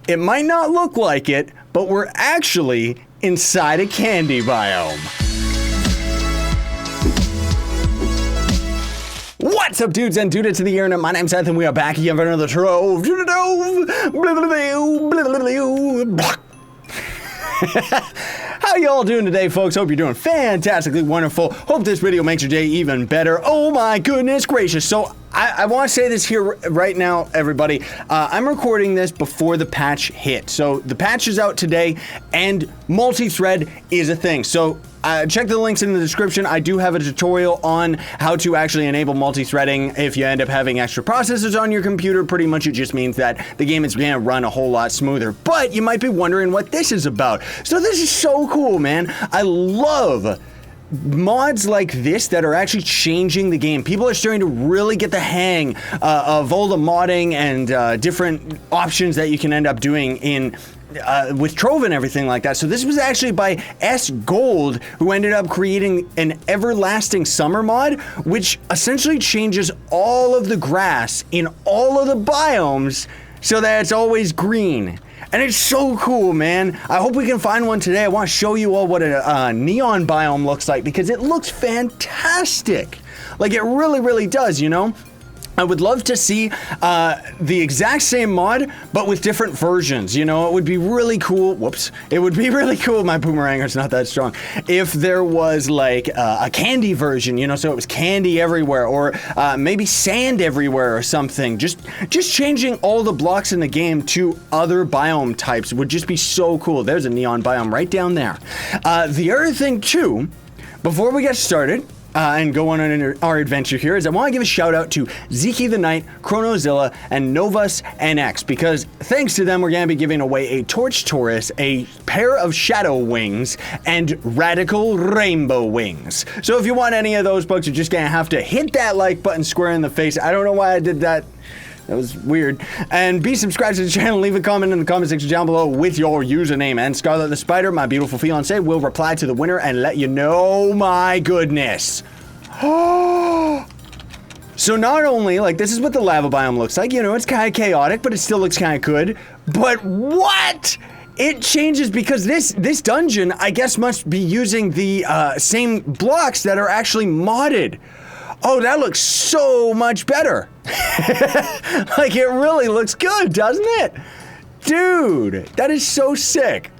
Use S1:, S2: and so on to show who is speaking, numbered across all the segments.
S1: It might not look like it, but we're actually inside a candy biome. What's up, dudes and dudettes of the internet? My name's Scythe, and we are back again for another Trove. How y'all doing today, folks? Hope you're doing fantastically wonderful. Hope this video makes your day even better. Oh my goodness gracious. So I want to say this here right now, everybody. I'm recording this before the patch hit. So the patch is out today, and multi-thread is a thing. So check the links in the description. I do have a tutorial on how to actually enable multi-threading if you end up having extra processors on your computer. Pretty much it just means that the game is going to run a whole lot smoother. But you might be wondering what this is about. So this is so cool, man. I love mods like this that are actually changing the game. People are starting to really get the hang of all the modding and different options that you can end up doing in with Trove and everything like that. So this was actually by S Gold, who ended up creating an everlasting summer mod, which essentially changes all of the grass in all of the biomes so that it's always green. And it's so cool, man. I hope we can find one today. I want to show you all what a neon biome looks like, because it looks fantastic. Like, it really, really does, you know? I would love to see the exact same mod, but with different versions, you know? It would be really cool. Whoops. It would be really cool. My Boomeranger's not that strong. If there was, like, a candy version, you know? So it was candy everywhere, or maybe sand everywhere or something. Just changing all the blocks in the game to other biome types would just be so cool. There's a neon biome right down there. The other thing, too, before we get started, and go on our adventure here, is I want to give a shout out to Zeke the Knight, Chronozilla, and Novus NX, because thanks to them, we're going to be giving away a Torch Taurus, a pair of Shadow Wings, and Radical Rainbow Wings. So if you want any of those books, you're just going to have to hit that like button square in the face. I don't know why I did that. That was weird. And be subscribed to the channel. Leave a comment in the comment section down below with your username. And Scarlet the Spider, my beautiful fiance, will reply to the winner and let you know. My goodness. So not only, like, this is what the lava biome looks like. You know, it's kind of chaotic, but it still looks kind of good. But what? It changes because this dungeon, I guess, must be using the same blocks that are actually modded. Oh, that looks so much better. Like, it really looks good, doesn't it? Dude, that is so sick.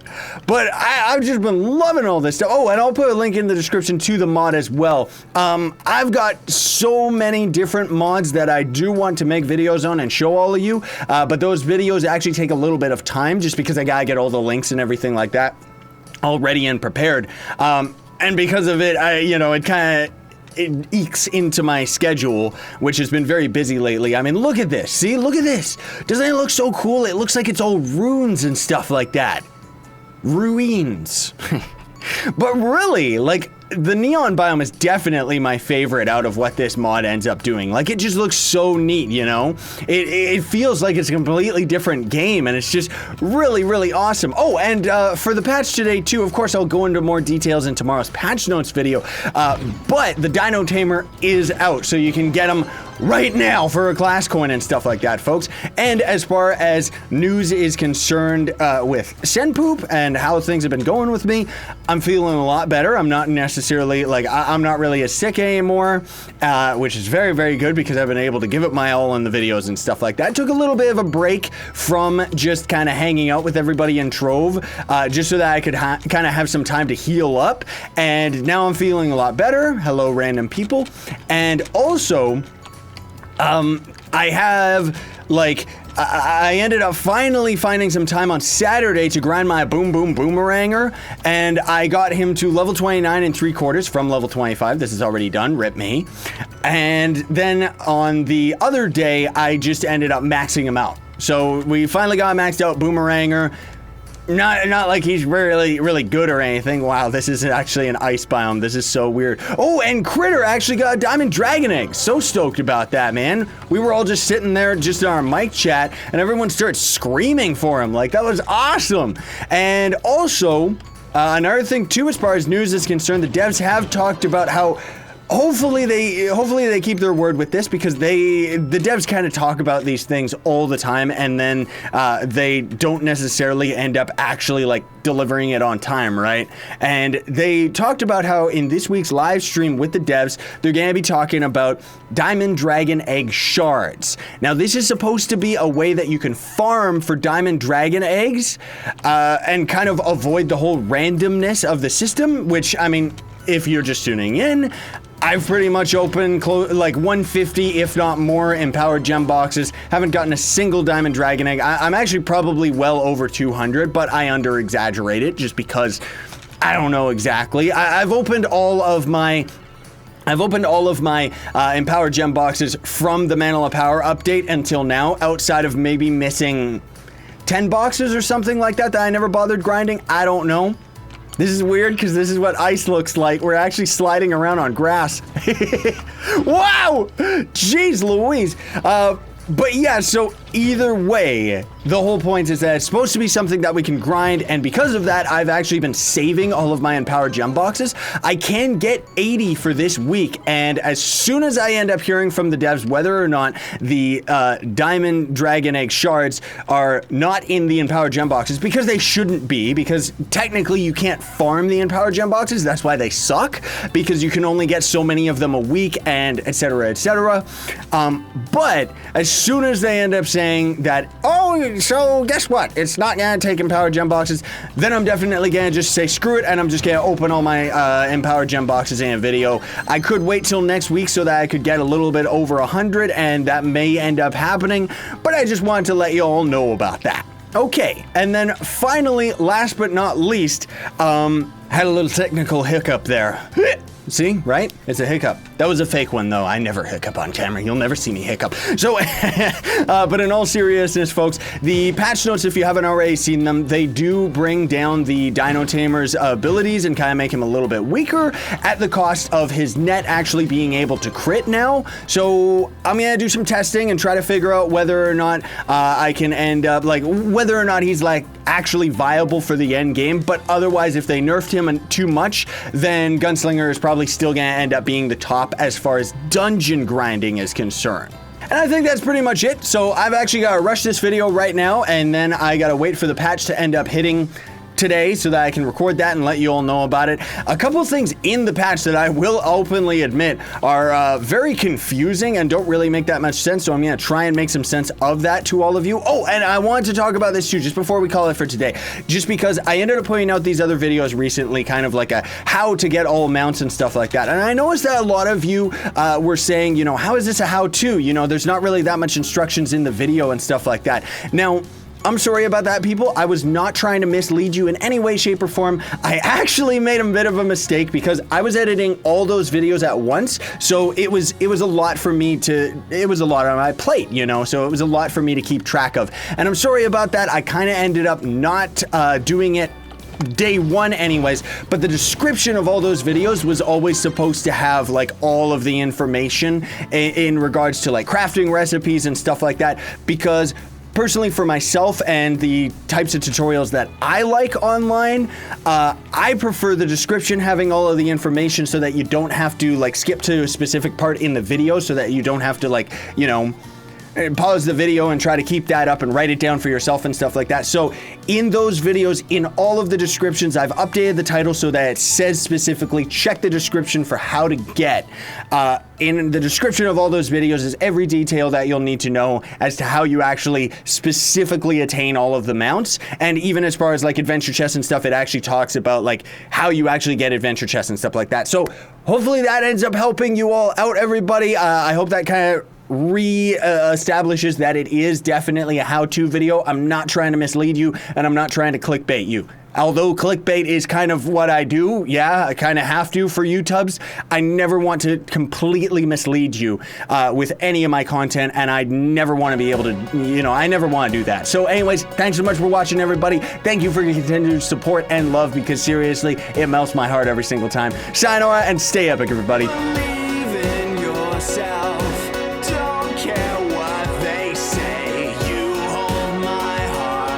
S1: But I've just been loving all this stuff. Oh, and I'll put a link in the description to the mod as well. I've got so many different mods that I do want to make videos on and show all of you. But those videos actually take a little bit of time just because I gotta get all the links and everything like that all ready and prepared. And because of it, it ekes into my schedule, which has been very busy lately. I mean, look at this. See, look at this. Doesn't it look so cool? It looks like it's all runes and stuff like that. Ruins. But really, like, the neon biome is definitely my favorite out of what this mod ends up doing. Like, it just looks so neat, you know? It feels like it's a completely different game, and it's just really, really awesome. Oh, and for the patch today, too, of course, I'll go into more details in tomorrow's patch notes video, but the Dino Tamer is out, so you can get them right now for a class coin and stuff like that, folks. And as far as news is concerned with Senpoop and how things have been going with me, I'm feeling a lot better. I'm not necessarily, like, I'm not really as sick anymore, which is very, very good because I've been able to give it my all in the videos and stuff like that. I took a little bit of a break from just kind of hanging out with everybody in Trove, just so that I could kind of have some time to heal up. And now I'm feeling a lot better. Hello, random people. And also, I have, like, I ended up finally finding some time on Saturday to grind my Boomeranger, and I got him to level 29 and 3/4 from level 25. This is already done, rip me. And then on the other day, I just ended up maxing him out. So we finally got maxed out Boomeranger. Not like he's really, really good or anything. Wow, this is actually an ice biome. This is so weird. Oh, and Critter actually got a diamond dragon egg. So stoked about that, man. We were all just sitting there just in our mic chat, and everyone started screaming for him. Like, that was awesome. And also, another thing too, as far as news is concerned, the devs have talked about how hopefully they keep their word with this, because the devs kind of talk about these things all the time, and then they don't necessarily end up actually like delivering it on time, right? And they talked about how in this week's live stream with the devs, they're going to be talking about diamond dragon egg shards. Now, this is supposed to be a way that you can farm for diamond dragon eggs and kind of avoid the whole randomness of the system, which, I mean, if you're just tuning in, I've pretty much opened like 150, if not more, empowered gem boxes. Haven't gotten a single diamond dragon egg. I'm actually probably well over 200, but I under-exaggerate it just because I don't know exactly. I've opened all of my empowered gem boxes from the Mantle of Power update until now, outside of maybe missing 10 boxes or something like that I never bothered grinding. I don't know. This is weird because this is what ice looks like. We're actually sliding around on grass. Wow! Jeez Louise. But yeah, so either way, the whole point is that it's supposed to be something that we can grind, and because of that, I've actually been saving all of my empowered gem boxes. I can get 80 for this week, and as soon as I end up hearing from the devs whether or not the diamond dragon egg shards are not in the empowered gem boxes, because they shouldn't be, because technically you can't farm the empowered gem boxes, that's why they suck, because you can only get so many of them a week, and etc, etc. But as soon as they end up saying that, oh, so guess what? It's not gonna take empowered gem boxes, then I'm definitely gonna just say screw it, and I'm just gonna open all my empowered gem boxes in a video. I could wait till next week so that I could get a little bit over 100, and that may end up happening, but I just wanted to let you all know about that. Okay, and then finally, last but not least, had a little technical hiccup there. See, right? It's a hiccup. That was a fake one, though. I never hiccup on camera. You'll never see me hiccup. So, but in all seriousness, folks, the patch notes, if you haven't already seen them, they do bring down the Dino Tamer's abilities and kind of make him a little bit weaker at the cost of his net actually being able to crit now. So I'm going to do some testing and try to figure out whether or not I can end up, like, whether or not he's, like, actually viable for the end game. But otherwise, if they nerfed him too much, then Gunslinger is probably still gonna end up being the top as far as dungeon grinding is concerned. And I think that's pretty much it. So I've actually got to rush this video right now, and then I got to wait for the patch to end up hitting today so that I can record that and let you all know about it. A couple of things in the patch that I will openly admit are very confusing and don't really make that much sense, so I'm going to try and make some sense of that to all of you. Oh, and I wanted to talk about this too, just before we call it for today, just because I ended up putting out these other videos recently, kind of like a how to get all mounts and stuff like that, and I noticed that a lot of you were saying, you know, how is this a how-to? You know, there's not really that much instructions in the video and stuff like that. Now, I'm sorry about that, people. I was not trying to mislead you in any way, shape, or form. I actually made a bit of a mistake because I was editing all those videos at once, so it was a lot for me to, it was a lot on my plate, you know, so it was a lot for me to keep track of. And I'm sorry about that. I kind of ended up not doing it day one anyways, but the description of all those videos was always supposed to have like all of the information in regards to like crafting recipes and stuff like that, because personally, for myself and the types of tutorials that I like online, I prefer the description having all of the information so that you don't have to like skip to a specific part in the video, so that you don't have to like, you know, pause the video and try to keep that up and write it down for yourself and stuff like that. So in those videos, in all of the descriptions, I've updated the title so that it says specifically, check the description for how to get. In the description of all those videos is every detail that you'll need to know as to how you actually specifically attain all of the mounts. And even as far as like adventure chests and stuff, it actually talks about like how you actually get adventure chests and stuff like that. So hopefully that ends up helping you all out, everybody. I hope that kind of establishes that it is definitely a how-to video. I'm not trying to mislead you, and I'm not trying to clickbait you. Although clickbait is kind of what I do, yeah, I kind of have to for YouTubes, I never want to completely mislead you with any of my content, and I never want to be able to, you know, I never want to do that. So anyways, thanks so much for watching, everybody. Thank you for your continued support and love, because seriously, it melts my heart every single time. Sayonara, and stay epic, everybody.